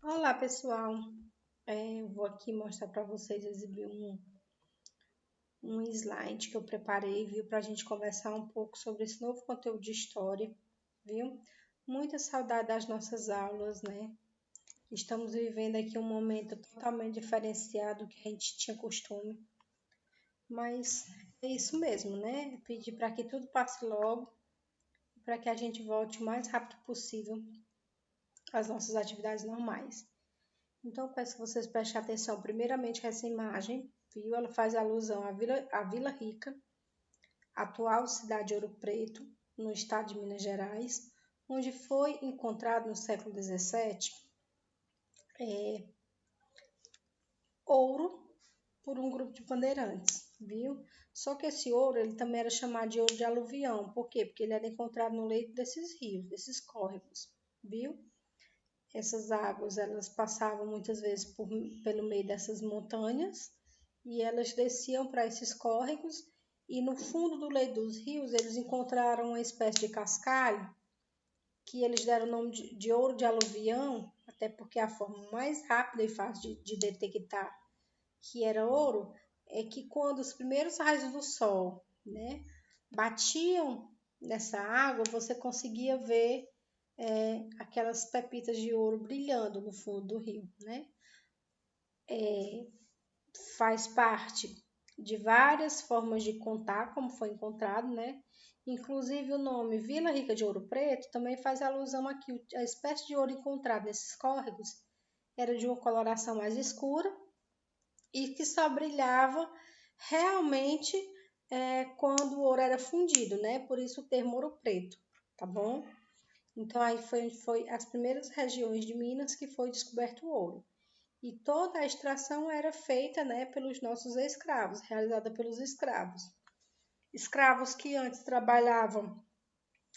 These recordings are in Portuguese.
Olá, pessoal. Eu vou aqui mostrar para vocês, exibir um slide que eu preparei, viu, para a gente conversar um pouco sobre esse novo conteúdo de história, viu? Muita saudade das nossas aulas, né? Estamos vivendo aqui um momento totalmente diferenciado do que a gente tinha costume, mas é isso mesmo, né? Pedir para que tudo passe logo, para que a gente volte o mais rápido possível às nossas atividades normais. Então, eu peço que vocês prestem atenção primeiramente a essa imagem, viu? Ela faz alusão à Vila Rica, atual cidade de Ouro Preto, no estado de Minas Gerais, onde foi encontrado no século XVII ouro por um grupo de bandeirantes, viu? Só que esse ouro ele também era chamado de ouro de aluvião. Por quê? Porque ele era encontrado no leito desses rios, desses córregos, viu? Essas águas elas passavam muitas vezes pelo meio dessas montanhas e elas desciam para esses córregos e no fundo do leito dos rios eles encontraram uma espécie de cascalho que eles deram o nome de ouro de aluvião, até porque a forma mais rápida e fácil de detectar que era ouro é que quando os primeiros raios do sol, né, batiam nessa água, você conseguia ver aquelas pepitas de ouro brilhando no fundo do rio, né? Faz parte de várias formas de contar como foi encontrado, né? Inclusive o nome Vila Rica de Ouro Preto também faz alusão a que a espécie de ouro encontrado nesses córregos era de uma coloração mais escura e que só brilhava realmente quando o ouro era fundido, né? Por isso o termo Ouro Preto, tá bom? Então aí foi as primeiras regiões de Minas que foi descoberto o ouro. E toda a extração era feita, né, pelos nossos escravos, realizada pelos escravos. Escravos que antes trabalhavam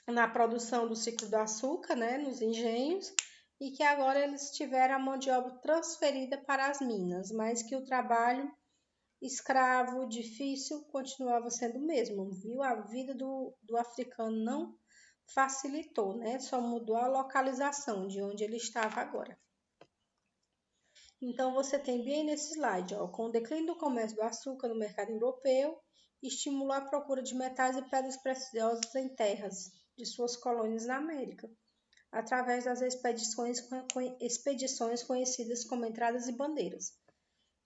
na produção do ciclo do açúcar, né, nos engenhos, e que agora eles tiveram a mão de obra transferida para as minas, mas que o trabalho escravo difícil continuava sendo o mesmo, viu? A vida do africano não facilitou, né? Só mudou a localização de onde ele estava agora. Então, você tem bem nesse slide, ó, com o declínio do comércio do açúcar no mercado europeu, estimulou a procura de metais e pedras preciosas em terras de suas colônias na América, através das expedições conhecidas como entradas e bandeiras.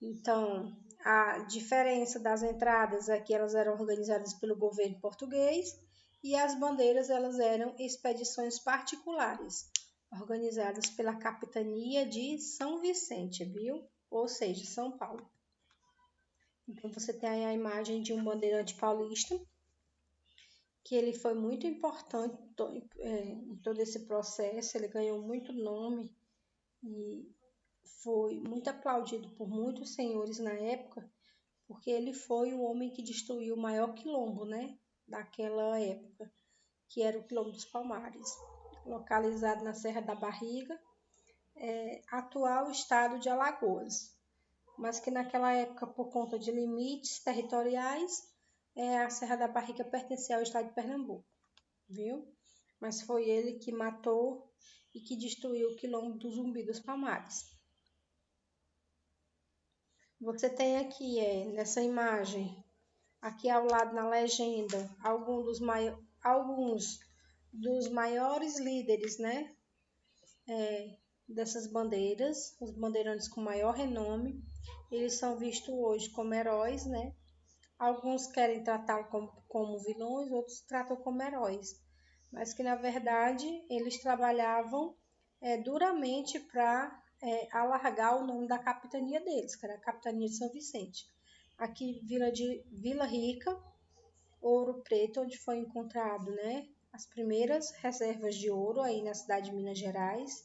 Então, a diferença das entradas é que elas eram organizadas pelo governo português e as bandeiras elas eram expedições particulares, organizadas pela capitania de São Vicente, viu? Ou seja, São Paulo. Então, você tem aí a imagem de um bandeirante paulista, que ele foi muito importante em todo esse processo, ele ganhou muito nome e foi muito aplaudido por muitos senhores na época, porque ele foi o homem que destruiu o maior quilombo, né, daquela época, que era o Quilombo dos Palmares, localizado na Serra da Barriga, atual estado de Alagoas, mas que naquela época, por conta de limites territoriais, a Serra da Barriga pertencia ao estado de Pernambuco, viu? Mas foi ele que matou e que destruiu o Quilombo do Zumbi dos Palmares. Você tem aqui, nessa imagem, aqui ao lado na legenda, alguns dos maiores líderes, né, dessas bandeiras, os bandeirantes com maior renome. Eles são vistos hoje como heróis, né? Alguns querem tratá-los como vilões, outros tratam como heróis, mas que na verdade eles trabalhavam duramente para alargar o nome da capitania deles, que era a capitania de São Vicente. Aqui, Vila Rica, Ouro Preto, onde foi encontrado, né, as primeiras reservas de ouro aí na cidade de Minas Gerais.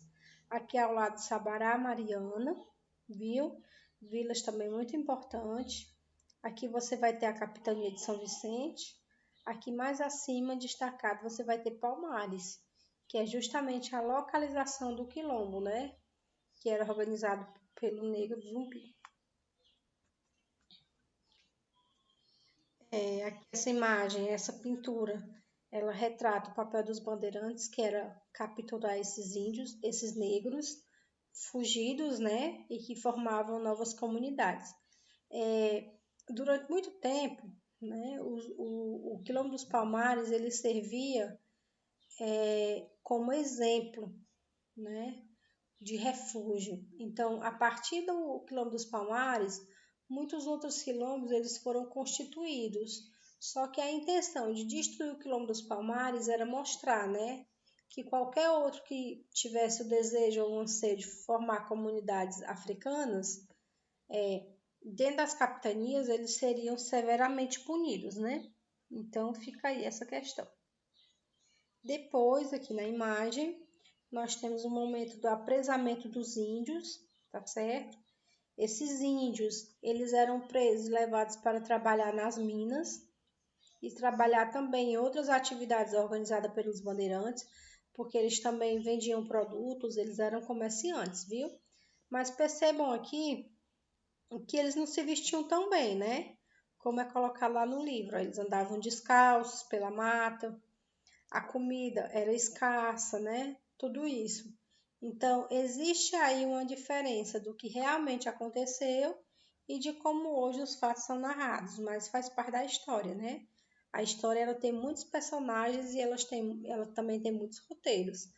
Aqui ao lado de Sabará, Mariana, viu? Vilas também muito importantes. Aqui você vai ter a capitania de São Vicente. Aqui mais acima, destacado, você vai ter Palmares, que é justamente a localização do quilombo, né? Que era organizado pelo Negro Zumbi. Aqui essa imagem, essa pintura, ela retrata o papel dos bandeirantes, que era capturar esses índios, esses negros, fugidos, né, e que formavam novas comunidades. Durante muito tempo, né, o Quilombo dos Palmares ele servia como exemplo, né, de refúgio. Então, a partir do Quilombo dos Palmares, muitos outros quilombos eles foram constituídos. Só que a intenção de destruir o Quilombo dos Palmares era mostrar, né, que qualquer outro que tivesse o desejo ou o anseio de formar comunidades africanas, dentro das capitanias, eles seriam severamente punidos, né? Então, fica aí essa questão. Depois, aqui na imagem, nós temos o momento do apresamento dos índios, tá certo? Esses índios, eles eram presos e levados para trabalhar nas minas e trabalhar também em outras atividades organizadas pelos bandeirantes, porque eles também vendiam produtos, eles eram comerciantes, viu? Mas percebam aqui que eles não se vestiam tão bem, né? Como é colocado lá no livro. Eles andavam descalços pela mata, a comida era escassa, né? Tudo isso. Então, existe aí uma diferença do que realmente aconteceu e de como hoje os fatos são narrados, mas faz parte da história, né? A história ela tem muitos personagens e ela também tem muitos roteiros.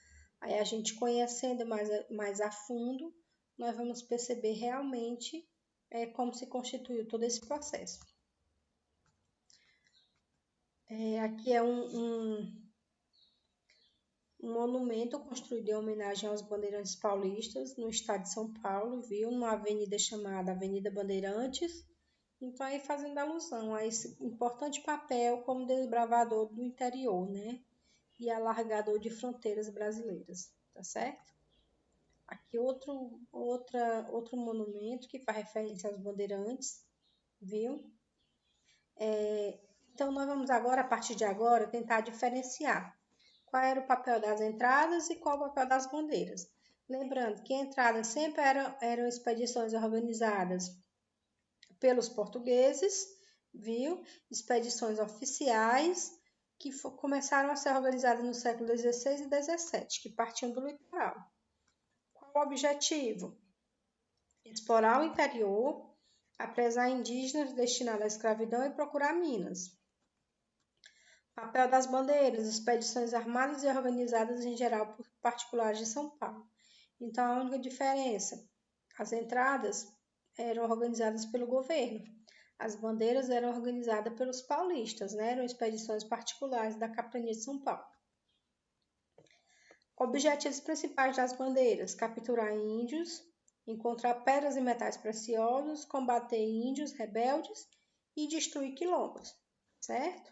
Aí a gente conhecendo mais a fundo, nós vamos perceber realmente como se constituiu todo esse processo. Aqui é um monumento construído em homenagem aos bandeirantes paulistas no estado de São Paulo, viu? Numa avenida chamada Avenida Bandeirantes. Então, aí fazendo alusão a esse importante papel como desbravador do interior, né? E alargador de fronteiras brasileiras, tá certo? Aqui outro monumento que faz referência aos bandeirantes, viu? Então, nós vamos agora, a partir de agora, tentar diferenciar qual era o papel das entradas e qual o papel das bandeiras. Lembrando que entradas sempre eram expedições organizadas pelos portugueses, viu? Expedições oficiais que começaram a ser organizadas no século XVI e XVII, que partiam do litoral. Qual o objetivo? Explorar o interior, apresar indígenas destinados à escravidão e procurar minas. Papel das bandeiras, expedições armadas e organizadas em geral por particulares de São Paulo. Então, a única diferença, as entradas eram organizadas pelo governo, as bandeiras eram organizadas pelos paulistas, né? Eram expedições particulares da capitania de São Paulo. Objetivos principais das bandeiras: capturar índios, encontrar pedras e metais preciosos, combater índios rebeldes e destruir quilombos, certo?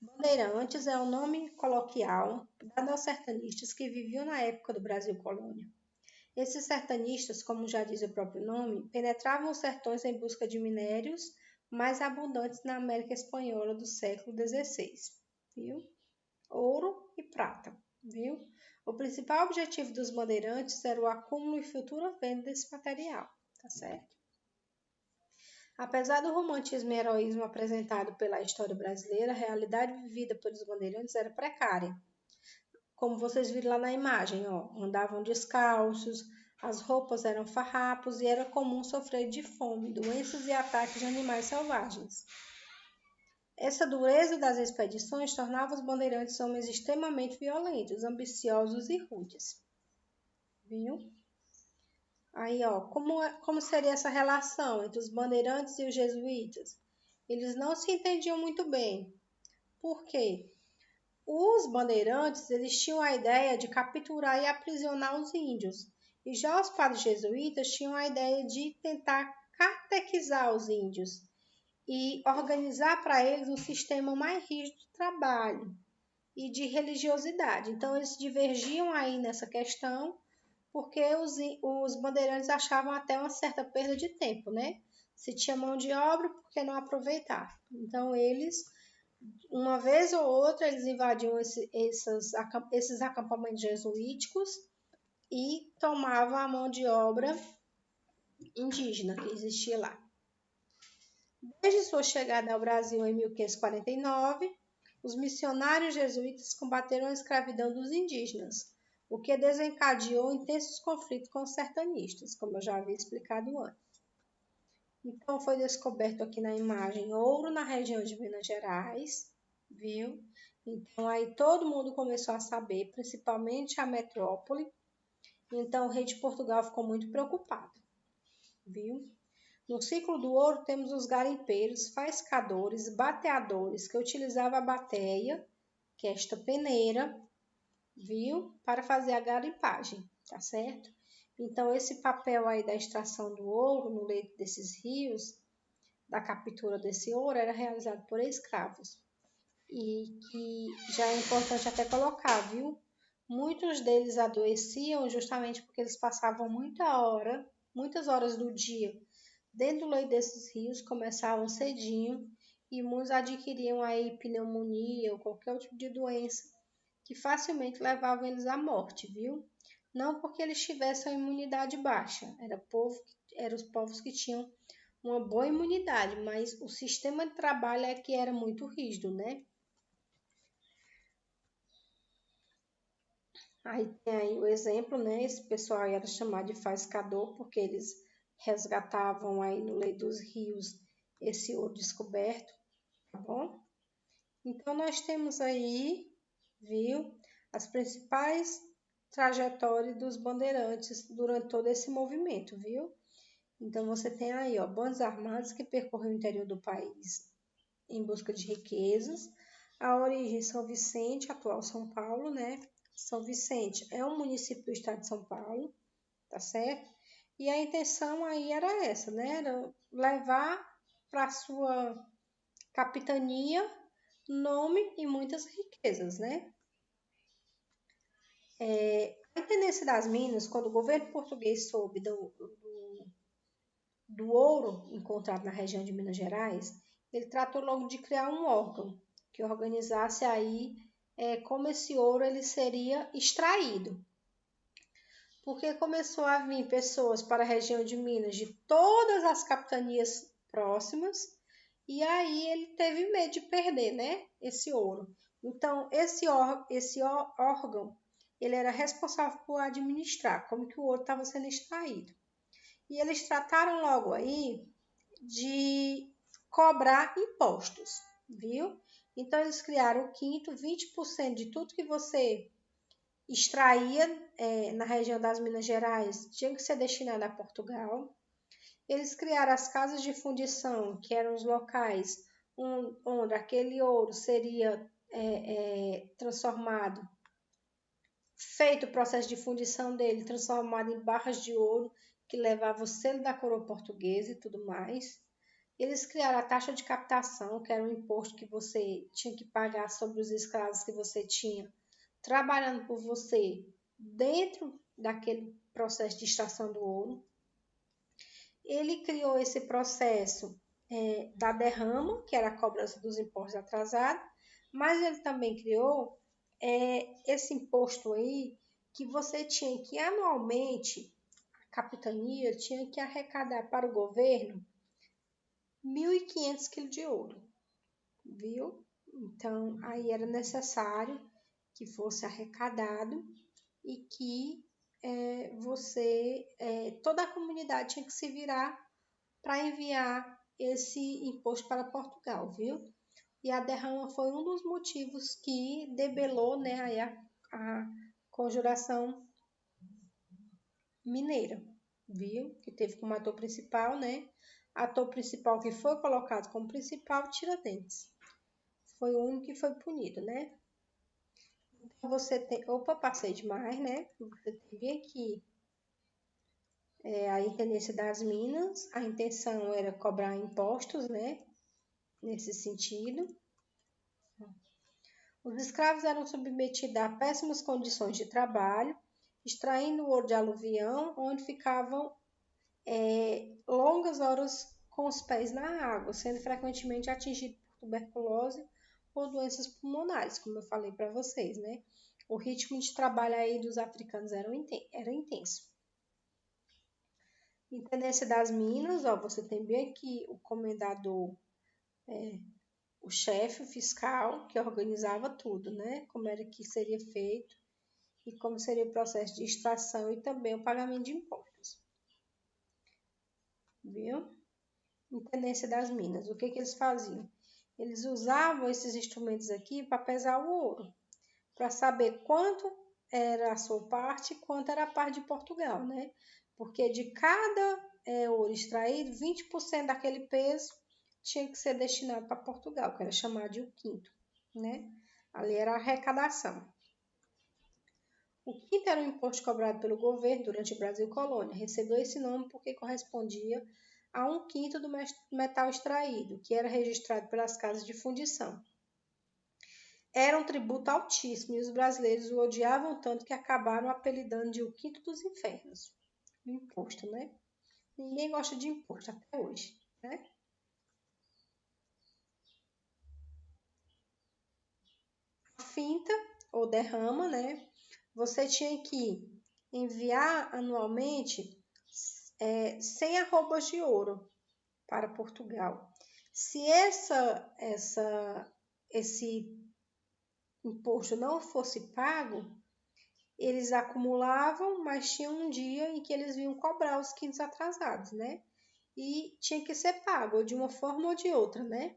Bandeirantes é o nome coloquial dado aos sertanistas que viviam na época do Brasil colônia. Esses sertanistas, como já diz o próprio nome, penetravam os sertões em busca de minérios mais abundantes na América Espanhola do século XVI, viu? Ouro e prata, viu? O principal objetivo dos bandeirantes era o acúmulo e futura venda desse material, tá certo? Apesar do romantismo e heroísmo apresentado pela história brasileira, a realidade vivida pelos bandeirantes era precária. Como vocês viram lá na imagem, ó, andavam descalços, as roupas eram farrapos e era comum sofrer de fome, doenças e ataques de animais selvagens. Essa dureza das expedições tornava os bandeirantes homens extremamente violentos, ambiciosos e rudes. Viu? Aí, ó, como seria essa relação entre os bandeirantes e os jesuítas? Eles não se entendiam muito bem. Por quê? Os bandeirantes, eles tinham a ideia de capturar e aprisionar os índios. E já os padres jesuítas tinham a ideia de tentar catequizar os índios e organizar para eles um sistema mais rígido de trabalho e de religiosidade. Então, eles divergiam aí nessa questão, porque os bandeirantes achavam até uma certa perda de tempo, né? Se tinha mão de obra, por que não aproveitar? Então, eles, uma vez ou outra, eles invadiam esses acampamentos jesuíticos e tomavam a mão de obra indígena que existia lá. Desde sua chegada ao Brasil em 1549, os missionários jesuítas combateram a escravidão dos indígenas, o que desencadeou intensos conflitos com os sertanistas, como eu já havia explicado antes. Então, foi descoberto aqui na imagem ouro na região de Minas Gerais, viu? Então, aí todo mundo começou a saber, principalmente a metrópole. Então, o rei de Portugal ficou muito preocupado, viu? No ciclo do ouro, temos os garimpeiros, faiscadores, bateadores, que utilizavam a bateia, que é esta peneira, viu? Para fazer a garimpagem, tá certo? Então, esse papel aí da extração do ouro no leito desses rios, da captura desse ouro, era realizado por escravos. E que já é importante até colocar, viu? Muitos deles adoeciam justamente porque eles passavam muitas horas do dia dentro do leito desses rios, começavam cedinho e muitos adquiriam aí pneumonia ou qualquer outro tipo de doença que facilmente levavam eles à morte, viu? Não porque eles tivessem a imunidade baixa, eram os povos que tinham uma boa imunidade, mas o sistema de trabalho é que era muito rígido, né? Aí tem aí o exemplo, né? Esse pessoal era chamado de faiscador porque eles resgatavam aí no leito dos rios esse ouro descoberto, tá bom? Então nós temos aí, viu, as principais trajetórias dos bandeirantes durante todo esse movimento, viu? Então você tem aí, ó, bandos armados que percorrem o interior do país em busca de riquezas. A origem São Vicente, atual São Paulo, né? São Vicente é um município do estado de São Paulo, tá certo? E a intenção aí era essa, né? Era levar para sua capitania nome e muitas riquezas, né? A intendência das Minas, quando o governo português soube do ouro encontrado na região de Minas Gerais, ele tratou logo de criar um órgão que organizasse aí como esse ouro ele seria extraído. Porque começou a vir pessoas para a região de Minas de todas as capitanias próximas, e aí ele teve medo de perder, né, esse ouro. Então, esse órgão, ele era responsável por administrar como que o ouro estava sendo extraído. E eles trataram logo aí de cobrar impostos, viu? Então, eles criaram o quinto, 20% de tudo que você extraía na região das Minas Gerais tinha que ser destinado a Portugal. Eles criaram as casas de fundição, que eram os locais onde aquele ouro seria transformado, feito o processo de fundição dele, transformado em barras de ouro, que levava o selo da coroa portuguesa e tudo mais. Eles criaram a taxa de captação, que era um imposto que você tinha que pagar sobre os escravos que você tinha trabalhando por você dentro daquele processo de extração do ouro. Ele criou esse processo da derrama, que era a cobrança dos impostos atrasados, mas ele também criou esse imposto aí que você tinha que anualmente, a capitania tinha que arrecadar para o governo 1.500 quilos de ouro, viu? Então, aí era necessário que fosse arrecadado e que toda a comunidade tinha que se virar para enviar esse imposto para Portugal, viu? E a derrama foi um dos motivos que debelou, né, aí a conjuração mineira, viu? Que teve como ator principal, né? Ator principal que foi colocado como principal, Tiradentes. Foi o único que foi punido, né? Então você tem. Opa, passei demais, né? Você tem bem aqui a intendência das Minas. A intenção era cobrar impostos, né? Nesse sentido. Os escravos eram submetidos a péssimas condições de trabalho, extraindo o ouro de aluvião, onde ficavam longas horas com os pés na água, sendo frequentemente atingidos por tuberculose ou doenças pulmonares, como eu falei para vocês, né? O ritmo de trabalho aí dos africanos era intenso. Intendência das Minas, ó, você tem bem aqui o comendador, o chefe, o fiscal, que organizava tudo, né? Como era que seria feito e como seria o processo de extração e também o pagamento de impostos. Viu? Intendência das Minas. O que eles faziam? Eles usavam esses instrumentos aqui para pesar o ouro, para saber quanto era a sua parte e quanto era a parte de Portugal, né? Porque de cada ouro extraído, 20% daquele peso tinha que ser destinado para Portugal, que era chamado de o quinto, né? Ali era a arrecadação. O quinto era um imposto cobrado pelo governo durante o Brasil Colônia. Recebeu esse nome porque correspondia a um quinto do metal extraído, que era registrado pelas casas de fundição. Era um tributo altíssimo e os brasileiros o odiavam tanto que acabaram apelidando de o quinto dos infernos. O imposto, né? Ninguém gosta de imposto até hoje, né? A finta ou derrama, né? Você tinha que enviar anualmente 100 arrobas de ouro para Portugal. Se esse imposto não fosse pago, eles acumulavam, mas tinha um dia em que eles vinham cobrar os quintos atrasados, né? E tinha que ser pago, ou de uma forma ou de outra, né?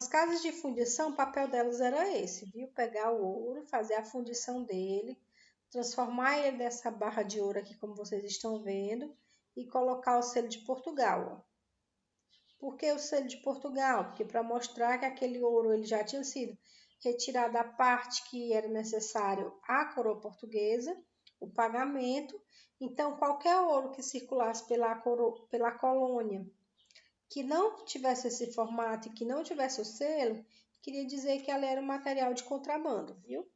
As casas de fundição, o papel delas era esse, viu? Pegar o ouro, fazer a fundição dele, transformar ele nessa barra de ouro aqui, como vocês estão vendo, e colocar o selo de Portugal. Ó. Por que o selo de Portugal? Porque para mostrar que aquele ouro ele já tinha sido retirado a parte que era necessário à coroa portuguesa, o pagamento. Então, qualquer ouro que circulasse pela colônia que não tivesse esse formato e que não tivesse o selo, queria dizer que ela era um material de contrabando, viu?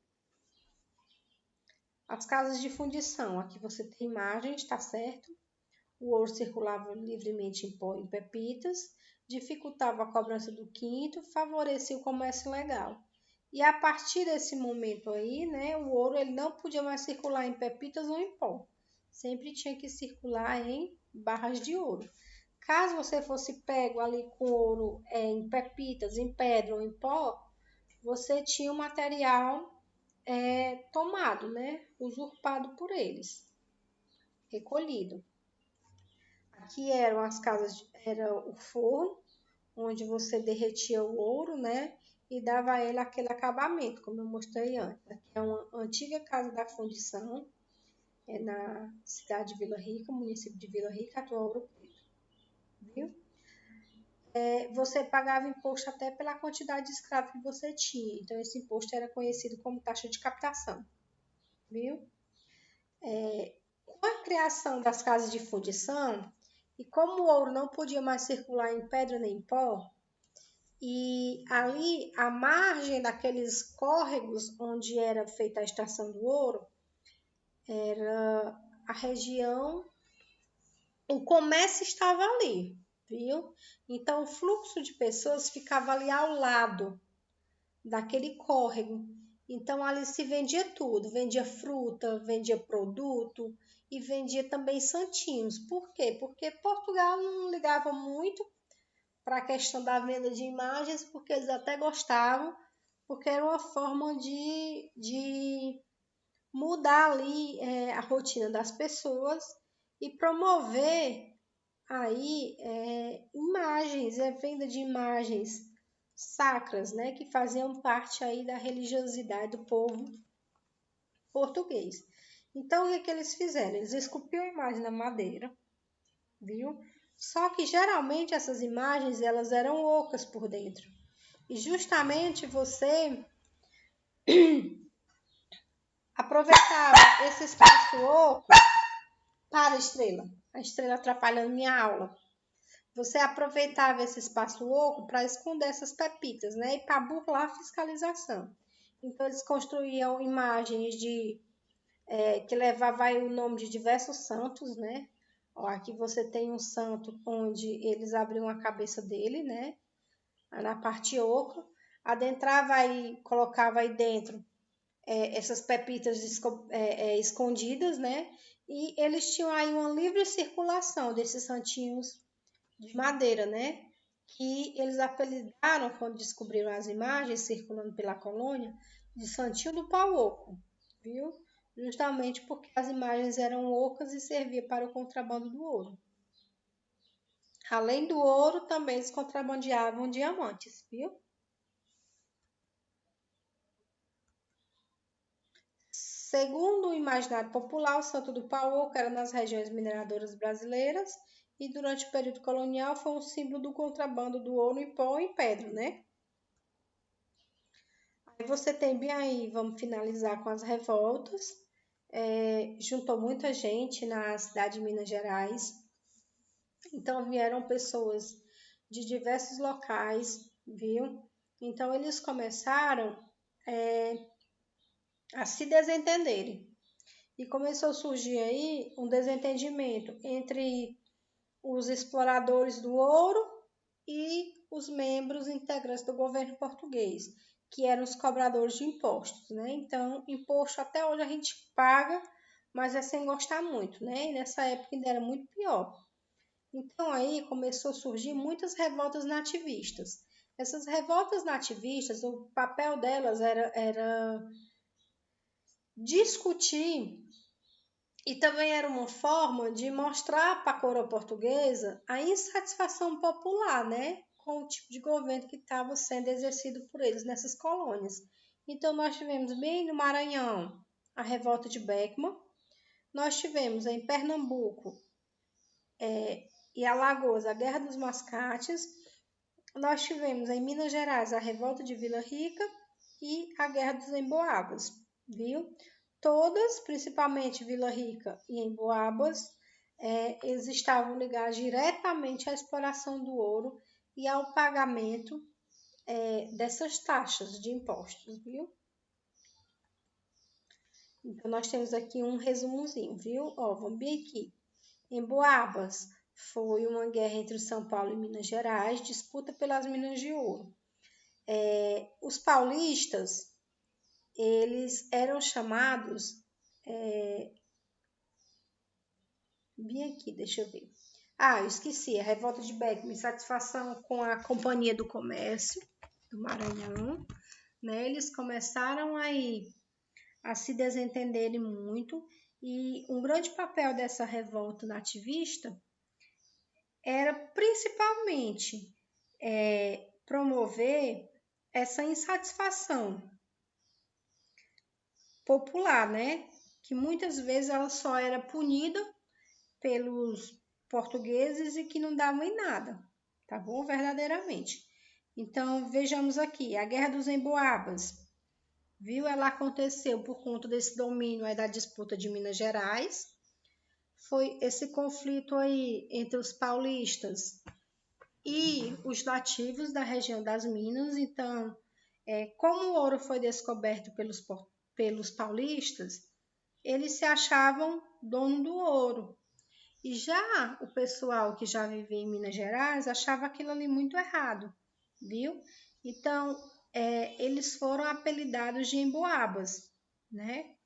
As casas de fundição, aqui você tem imagens, tá certo? O ouro circulava livremente em pó e pepitas, dificultava a cobrança do quinto, favorecia o comércio legal. E a partir desse momento aí, né, o ouro ele não podia mais circular em pepitas ou em pó. Sempre tinha que circular em barras de ouro. Caso você fosse pego ali com ouro em pepitas, em pedra ou em pó, você tinha o material tomado, né? Usurpado por eles, recolhido. Aqui eram as casas, era o forno, onde você derretia o ouro, né? E dava a ele aquele acabamento, como eu mostrei antes. Aqui é uma antiga casa da fundição, na cidade de Vila Rica, município de Vila Rica, atual Ouro Preto. Viu? Você pagava imposto até pela quantidade de escravos que você tinha. Então, esse imposto era conhecido como taxa de captação. Viu? Com a criação das casas de fundição, e como o ouro não podia mais circular em pedra nem em pó, e ali a margem daqueles córregos onde era feita a extração do ouro, era a região, o comércio estava ali, viu? Então o fluxo de pessoas ficava ali ao lado daquele córrego. Então ali se vendia tudo, vendia fruta, vendia produto e vendia também santinhos. Por quê? Porque Portugal não ligava muito para a questão da venda de imagens, porque eles até gostavam, porque era uma forma de mudar ali a rotina das pessoas e promover aí imagens, venda de imagens sacras, né, que faziam parte aí da religiosidade do povo português. Então, o que eles fizeram? Eles esculpiam a imagem na madeira, viu? Só que geralmente essas imagens elas eram ocas por dentro. E justamente você aproveitava esse espaço oco para a estrela atrapalhando minha aula. Você aproveitava esse espaço oco para esconder essas pepitas, né? E para burlar a fiscalização. Então, eles construíam imagens que levavam aí o nome de diversos santos, né? Ó, aqui você tem um santo onde eles abriam a cabeça dele, né? Na parte oca. Adentrava aí, colocava aí dentro essas pepitas escondidas, né? E eles tinham aí uma livre circulação desses santinhos de madeira, né? que eles apelidaram, quando descobriram as imagens circulando pela colônia, de Santinho do Pau Oco, viu? Justamente porque as imagens eram ocas e servia para o contrabando do ouro. Além do ouro, também eles contrabandeavam diamantes, viu? Segundo o imaginário popular, o Santo do Pau Oco era nas regiões mineradoras brasileiras e durante o período colonial foi um símbolo do contrabando do ouro em pó e em pedra, né? Aí você tem bem aí, vamos finalizar com as revoltas. Juntou muita gente na cidade de Minas Gerais. Então vieram pessoas de diversos locais, viu? Então eles começaram a se desentenderem. E começou a surgir aí um desentendimento entre os exploradores do ouro e os membros integrantes do governo português, que eram os cobradores de impostos, né? Então, imposto até hoje a gente paga, mas é sem gostar muito, né? E nessa época ainda era muito pior. Então, aí começou a surgir muitas revoltas nativistas. Essas revoltas nativistas, o papel delas era discutir e também era uma forma de mostrar para a coroa portuguesa a insatisfação popular, né, com o tipo de governo que estava sendo exercido por eles nessas colônias. Então, nós tivemos bem no Maranhão a revolta de Beckman, nós tivemos em Pernambuco e Alagoas a Guerra dos Mascates, nós tivemos em Minas Gerais a revolta de Vila Rica e a Guerra dos Emboabas, viu? Todas, principalmente Vila Rica e Emboabas, eles estavam ligados diretamente à exploração do ouro e ao pagamento dessas taxas de impostos, viu? Então, nós temos aqui um resumozinho, viu? Ó, vamos ver aqui. Emboabas foi uma guerra entre São Paulo e Minas Gerais, disputa pelas minas de ouro. Os paulistas, eles eram chamados... Bem aqui, deixa eu ver. Eu esqueci, a revolta de Beckman, insatisfação com a Companhia do Comércio do Maranhão, né? Eles começaram aí a se desentenderem muito e um grande papel dessa revolta nativista era principalmente promover essa insatisfação popular, né? Que muitas vezes ela só era punida pelos portugueses e que não davam em nada, tá bom? Verdadeiramente. Então, vejamos aqui, a Guerra dos Emboabas, viu? Ela aconteceu por conta desse domínio aí da disputa de Minas Gerais. Foi esse conflito aí entre os paulistas e os nativos da região das Minas. Então, como o ouro foi descoberto pelos paulistas, eles se achavam dono do ouro. E já o pessoal que já vivia em Minas Gerais achava aquilo ali muito errado, viu? Então, eles foram apelidados de emboabas, né?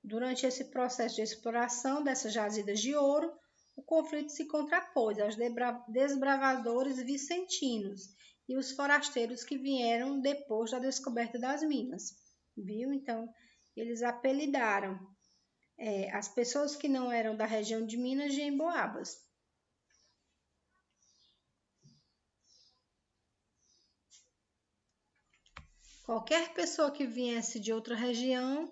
Durante esse processo de exploração dessas jazidas de ouro, o conflito se contrapôs aos desbravadores vicentinos e os forasteiros que vieram depois da descoberta das minas, viu? Então, eles apelidaram as pessoas que não eram da região de Minas de emboabas. Qualquer pessoa que viesse de outra região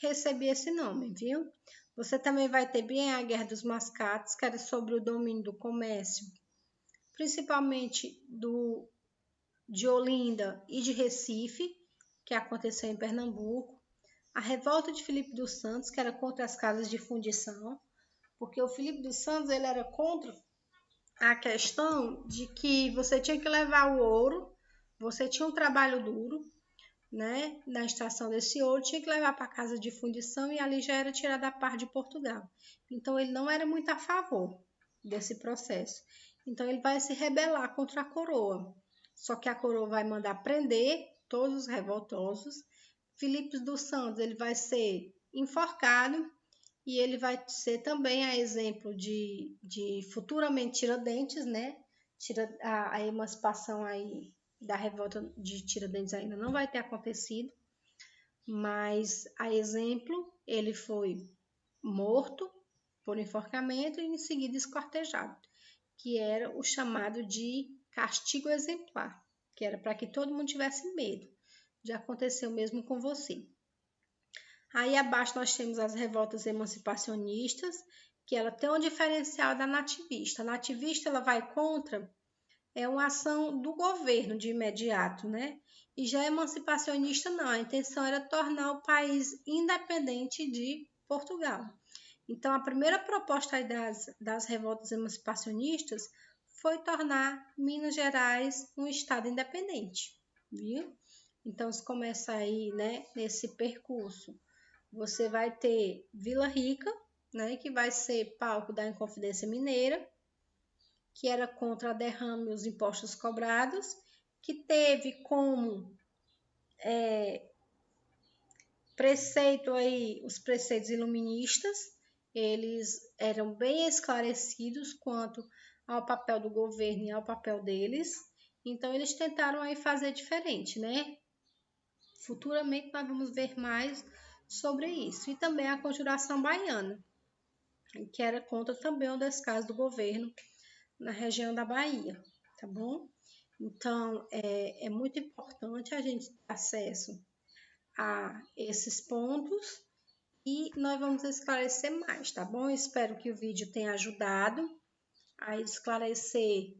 recebia esse nome, viu? Você também vai ter bem a Guerra dos Mascates, que era sobre o domínio do comércio, principalmente de Olinda e de Recife, que aconteceu em Pernambuco. A revolta de Filipe dos Santos, que era contra as casas de fundição, porque o Filipe dos Santos ele era contra a questão de que você tinha que levar o ouro, você tinha um trabalho duro, né, na extração desse ouro, tinha que levar para a casa de fundição e ali já era tirada a parte de Portugal. Então, ele não era muito a favor desse processo. Então, ele vai se rebelar contra a coroa. Só que a coroa vai mandar prender todos os revoltosos. Filipe dos Santos ele vai ser enforcado e ele vai ser também a exemplo de futuramente Tiradentes, né? a emancipação aí da revolta de Tiradentes ainda não vai ter acontecido, mas a exemplo, ele foi morto por enforcamento e em seguida esquartejado, que era o chamado de castigo exemplar, que era para que todo mundo tivesse medo de acontecer o mesmo com você. Aí abaixo nós temos as revoltas emancipacionistas, que ela tem um diferencial da nativista. A nativista ela vai contra uma ação do governo de imediato, né? E já a emancipacionista não, a intenção era tornar o país independente de Portugal. Então a primeira proposta das revoltas emancipacionistas foi tornar Minas Gerais um estado independente, viu? Então se começa aí, né, nesse percurso. Você vai ter Vila Rica, né, que vai ser palco da Inconfidência Mineira, que era contra a derrame e os impostos cobrados, que teve como preceito aí os preceitos iluministas. Eles eram bem esclarecidos quanto ao papel do governo e ao papel deles. Então eles tentaram aí fazer diferente, né? Futuramente nós vamos ver mais sobre isso. E também a Conjuração Baiana, que era contra também o descaso do governo na região da Bahia, tá bom? Então, é muito importante a gente ter acesso a esses pontos e nós vamos esclarecer mais, tá bom? Espero que o vídeo tenha ajudado a esclarecer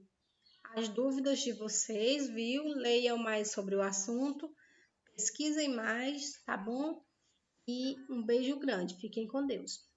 as dúvidas de vocês, viu? Leiam mais sobre o assunto, pesquisem mais, tá bom? E um beijo grande, fiquem com Deus.